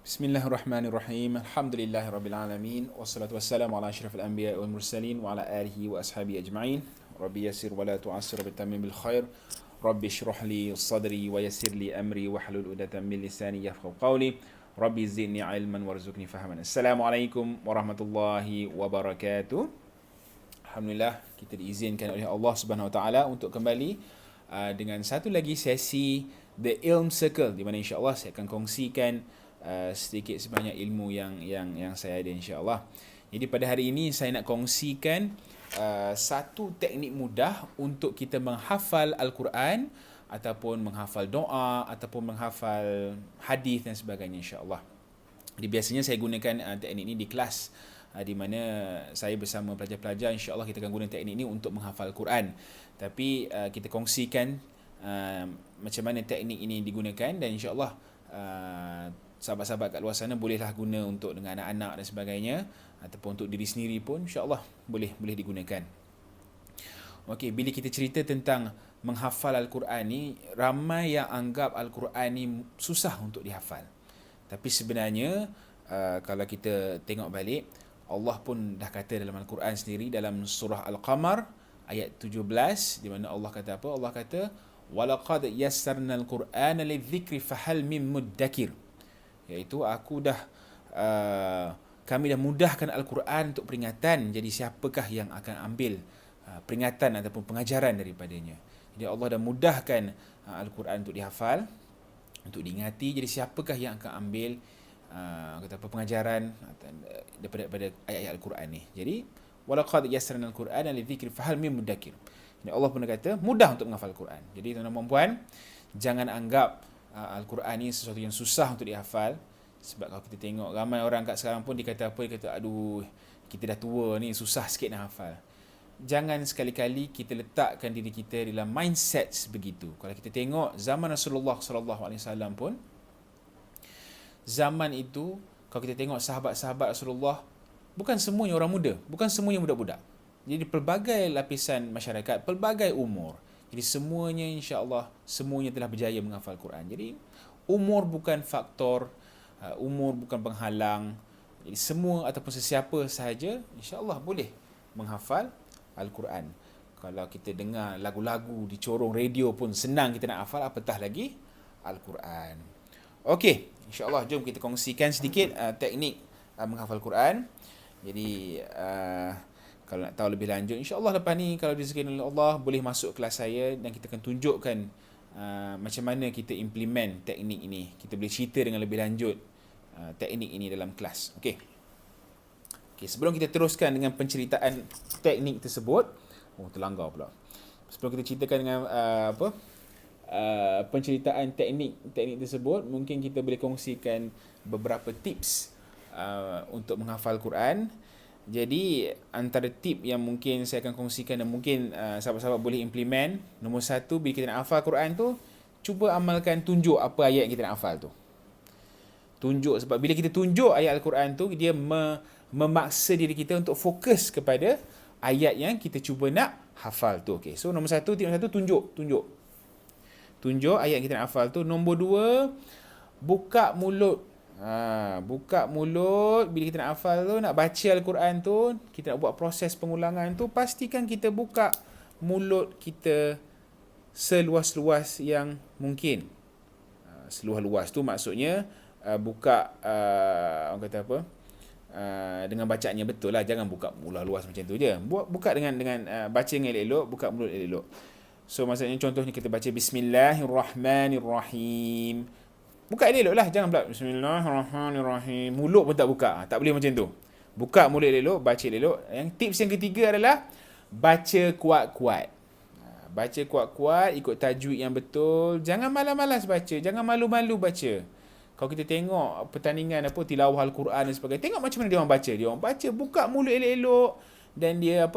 Bismillahirrahmanirrahim. Alhamdulillahirabbil wassalatu wassalamu ala asyrafil anbiya wal mursalin wa ala alihi wa ashabihi ajma'in. Rabbi yassir wa la tu'assir bi tamimil khair. Rabbi shrah li sadri wa yassir li amri wa hlul 'uqdatam min lisani yafqahu qawli. Rabbi zidni ilman warzuqni fahaman. Assalamualaikum warahmatullahi wabarakatuh. Alhamdulillah kita diizinkan oleh Allah Subhanahu wa taala untuk kembali dengan satu lagi sesi The Ilm Circle, di mana insya-Allah saya akan kongsikan sedikit sebanyak ilmu yang saya ada, insya-Allah. Jadi pada hari ini saya nak kongsikan satu teknik mudah untuk kita menghafal Al-Quran ataupun menghafal doa ataupun menghafal hadis dan sebagainya, insya-Allah. Jadi biasanya saya gunakan teknik ini di kelas, di mana saya bersama pelajar-pelajar, insya-Allah kita akan guna teknik ini untuk menghafal Quran. Tapi kita kongsikan macam mana teknik ini digunakan, dan insya-Allah sahabat-sahabat kat luar sana bolehlah guna untuk dengan anak-anak dan sebagainya, ataupun untuk diri sendiri pun insya-Allah boleh digunakan. Okey, bila kita cerita tentang menghafal Al-Quran ni, ramai yang anggap Al-Quran ni susah untuk dihafal. Tapi sebenarnya kalau kita tengok balik, Allah pun dah kata dalam Al-Quran sendiri, dalam surah Al-Qamar ayat 17, di mana Allah kata apa? Allah kata walaqad yassarnal qur'ana lidzikri fahal mim muddakir, iaitu kami dah mudahkan Al-Quran untuk peringatan, jadi siapakah yang akan ambil peringatan ataupun pengajaran daripadanya. Jadi Allah dah mudahkan Al-Quran untuk dihafal, untuk diingati, jadi siapakah yang akan ambil pengajaran daripada ayat-ayat Al-Quran ni. Jadi walaqad yassarnal qur'ana lidzikri fahal mim muddakir. Jadi Allah pun kata mudah untuk menghafal Al-Quran. Jadi tuan-tuan dan puan, jangan anggap Al-Quran ni sesuatu yang susah untuk dihafal. Sebab kalau kita tengok ramai orang kat sekarang pun dia kata aduh, kita dah tua ni, susah sikit nak hafal. Jangan sekali-kali kita letakkan diri kita dalam mindset sebegitu. Kalau kita tengok zaman Rasulullah SAW pun, zaman itu kalau kita tengok sahabat-sahabat Rasulullah, bukan semuanya orang muda, bukan semuanya budak-budak. Jadi pelbagai lapisan masyarakat, pelbagai umur. Jadi semuanya, insya-Allah, semuanya telah berjaya menghafal Quran. Jadi umur bukan faktor, umur bukan penghalang. Jadi semua ataupun sesiapa sahaja, insya-Allah boleh menghafal Al-Quran. Kalau kita dengar lagu-lagu di corong radio pun senang kita nak hafal, apatah lagi Al-Quran. Okey, insya-Allah jom kita kongsikan sedikit teknik menghafal Quran. Jadi kalau nak tahu lebih lanjut, insya-Allah lepas ni kalau diizinkan oleh Allah boleh masuk kelas saya dan kita akan tunjukkan macam mana kita implement teknik ini. Kita boleh cerita dengan lebih lanjut teknik ini dalam kelas. Okey, sebelum kita teruskan dengan penceritaan teknik tersebut, terlanggar pula. Sebelum kita ceritakan dengan penceritaan teknik tersebut, mungkin kita boleh kongsikan beberapa tips untuk menghafal Quran. Jadi antara tip yang mungkin saya akan kongsikan dan mungkin sahabat-sahabat boleh implement, nombor satu, bila kita nak hafal Quran tu, cuba amalkan, tunjuk apa ayat yang kita nak hafal tu. Tunjuk, sebab bila kita tunjuk ayat Al-Quran tu, dia memaksa diri kita untuk fokus kepada ayat yang kita cuba nak hafal tu. Okay. So nombor satu, tip nombor satu, tunjuk ayat yang kita nak hafal tu. Nombor dua, buka mulut. Buka mulut bila kita nak hafal tu, nak baca Al-Quran tu, kita nak buat proses pengulangan tu, pastikan kita buka mulut kita seluas-luas yang mungkin. Seluas-luas tu maksudnya buka orang kata apa, dengan bacaannya betul lah, jangan buka luas macam tu je. Buka dengan baca dengan elok-elok, buka mulut elok-elok. So maksudnya contohnya kita baca Bismillahirrahmanirrahim, buka elok lah, jangan pula Bismillahirrahmanirrahim, mulut pun tak buka. Tak boleh macam tu. Buka mulut elok, baca elok. Yang tips yang ketiga adalah baca kuat-kuat. Baca kuat-kuat, ikut tajwid yang betul. Jangan malas-malas baca, jangan malu-malu baca. Kalau kita tengok pertandingan tilawah Al-Quran dan sebagainya, tengok macam mana dia orang baca. Dia orang baca, buka mulut elok-elok, dan dia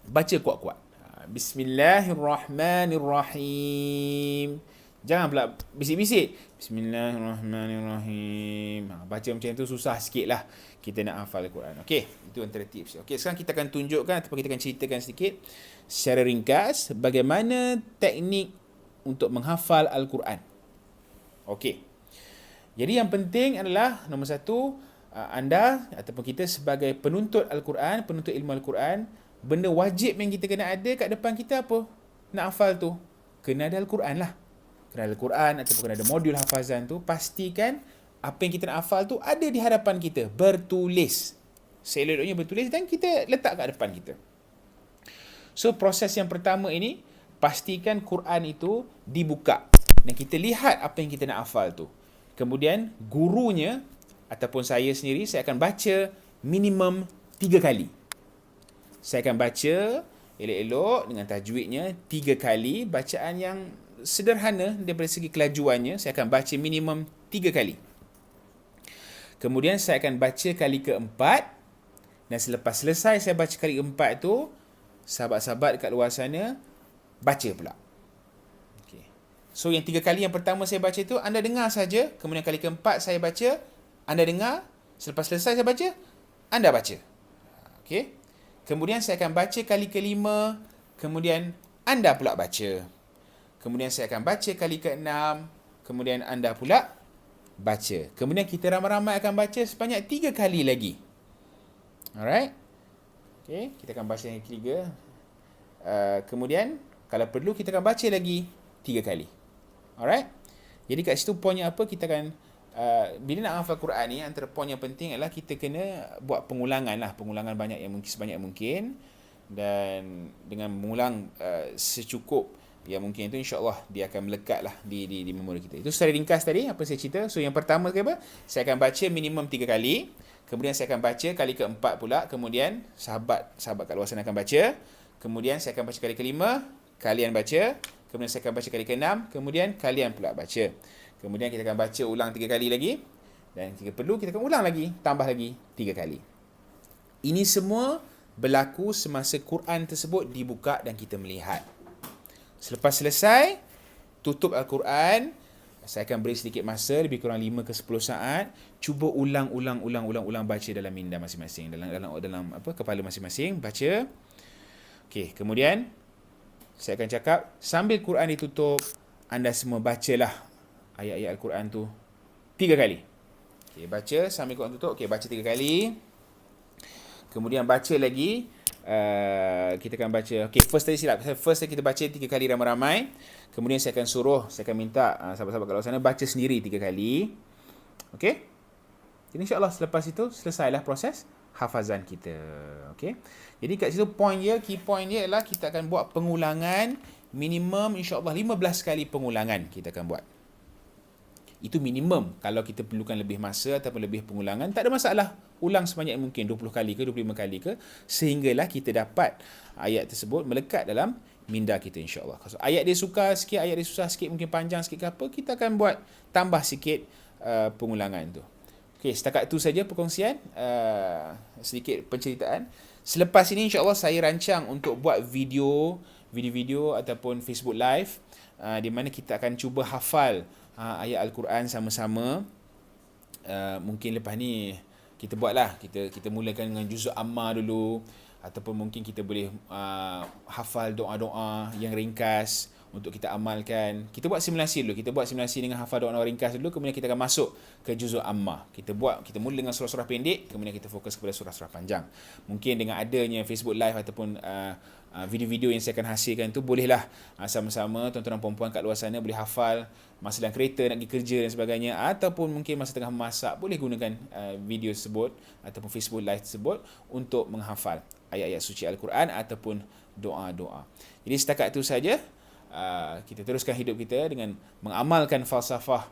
baca kuat-kuat. Bismillahirrahmanirrahim. Jangan pula bisik-bisik. Bismillahirrahmanirrahim. Baca macam tu susah sikit lah kita nak hafal Al-Quran. Okey, itu antara tips. Okey, sekarang kita akan tunjukkan ataupun kita akan ceritakan sedikit secara ringkas bagaimana teknik untuk menghafal Al-Quran. Okey. Jadi yang penting adalah nombor satu, anda ataupun kita sebagai penuntut Al-Quran, penuntut ilmu Al-Quran, benda wajib yang kita kena ada kat depan kita apa? Nak hafal tu, kena ada Al-Quran lah. Kena ada Al-Quran ataupun kena ada modul hafazan tu. Pastikan apa yang kita nak hafal tu ada di hadapan kita, bertulis. Seleloknya bertulis dan kita letak kat depan kita. So proses yang pertama ini, pastikan Quran itu dibuka dan kita lihat apa yang kita nak hafal tu. Kemudian gurunya ataupun saya sendiri, saya akan baca minimum 3 kali. Saya akan baca elok-elok dengan tajwidnya 3 kali, bacaan yang sederhana daripada segi kelajuannya, saya akan baca minimum 3 kali. Kemudian saya akan baca kali keempat, dan selepas selesai saya baca kali keempat tu, sahabat-sahabat kat luar sana baca pula. Okay. So yang 3 kali yang pertama saya baca tu anda dengar saja, kemudian kali keempat saya baca, anda dengar, selepas selesai saya baca, anda baca. Okey. Kemudian saya akan baca kali kelima, kemudian anda pula baca. Kemudian saya akan baca kali keenam, kemudian anda pula baca. Kemudian kita ramai-ramai akan baca sebanyak 3 kali lagi. Alright? Okay, kita akan baca yang ketiga. Kemudian, kalau perlu kita akan baca lagi 3 kali. Alright? Jadi kat situ poinnya apa? Kita akan, bila nak hafal Quran ni, antara poin yang penting adalah kita kena buat pengulangan lah. Pengulangan banyak yang mungkin, sebanyak mungkin. Dan dengan mengulang secukup yang mungkin itu, insyaAllah dia akan melekat lah di memori kita. Itu secara ringkas tadi apa saya cerita. So yang pertama apa? Saya akan baca minimum 3 kali. Kemudian saya akan baca kali keempat pula. Kemudian sahabat kat luar sana akan baca. Kemudian saya akan baca kali kelima, kalian baca. Kemudian saya akan baca kali keenam, kemudian kalian pula baca. Kemudian kita akan baca ulang 3 kali lagi. Dan jika perlu kita akan ulang lagi, tambah lagi 3 kali. Ini semua berlaku semasa Quran tersebut dibuka dan kita melihat. Selepas selesai, tutup Al-Quran, saya akan beri sedikit masa, lebih kurang 5 ke 10 saat. Cuba ulang baca dalam minda masing-masing, dalam kepala masing-masing, baca. Okey, kemudian saya akan cakap, sambil Quran ditutup, anda semua bacalah ayat-ayat Al-Quran tu 3 kali. Okey, baca sambil Quran tutup. Okey, baca 3 kali. Kemudian baca lagi. Kita akan baca. Okay, first kita baca 3 kali ramai-ramai. Kemudian saya akan minta sahabat-sahabat kat luar sana baca sendiri 3 kali. Okay. Jadi insyaAllah selepas itu selesailah proses hafazan kita. Okay. Jadi kat situ key point dia adalah kita akan buat pengulangan minimum insyaAllah 15 kali pengulangan kita akan buat. Itu minimum. Kalau kita perlukan lebih masa ataupun lebih pengulangan, tak ada masalah. Ulang sebanyak mungkin, 20 kali ke, 25 kali ke, sehinggalah kita dapat ayat tersebut melekat dalam minda kita insyaAllah. Kalau ayat dia suka sikit, ayat dia susah sikit, mungkin panjang sikit ke apa, kita akan buat tambah sikit pengulangan tu. Okey, setakat itu saja perkongsian, sedikit penceritaan. Selepas ini insyaAllah saya rancang untuk buat video ataupun Facebook Live, di mana kita akan cuba hafal ayat Al-Quran sama-sama. Mungkin lepas ni kita buatlah, kita mulakan dengan juzuk amma dulu, ataupun mungkin kita boleh hafal doa-doa yang ringkas untuk kita amalkan. Kita buat simulasi dulu, dengan hafal doa-doa ringkas dulu, kemudian kita akan masuk ke juzuk amma. Kita mula dengan surah-surah pendek, kemudian kita fokus kepada surah-surah panjang. Mungkin dengan adanya Facebook Live ataupun video-video yang saya akan hasilkan tu, bolehlah sama-sama tuan-tuan dan puan-puan kat luar sana boleh hafal masa dalam kereta nak pergi kerja dan sebagainya, ataupun mungkin masa tengah memasak, boleh gunakan video tersebut ataupun Facebook Live tersebut untuk menghafal ayat-ayat suci Al-Quran ataupun doa-doa. Jadi setakat itu saja. Kita teruskan hidup kita dengan mengamalkan falsafah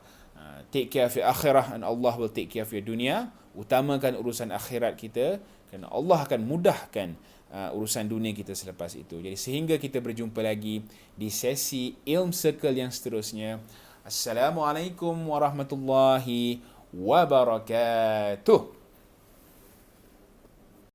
take care of your akhirah and Allah will take care of your dunia. Utamakan urusan akhirat kita, kerana Allah akan mudahkan urusan dunia kita selepas itu. Jadi sehingga kita berjumpa lagi di sesi Ilm Circle yang seterusnya. Assalamualaikum warahmatullahi wabarakatuh.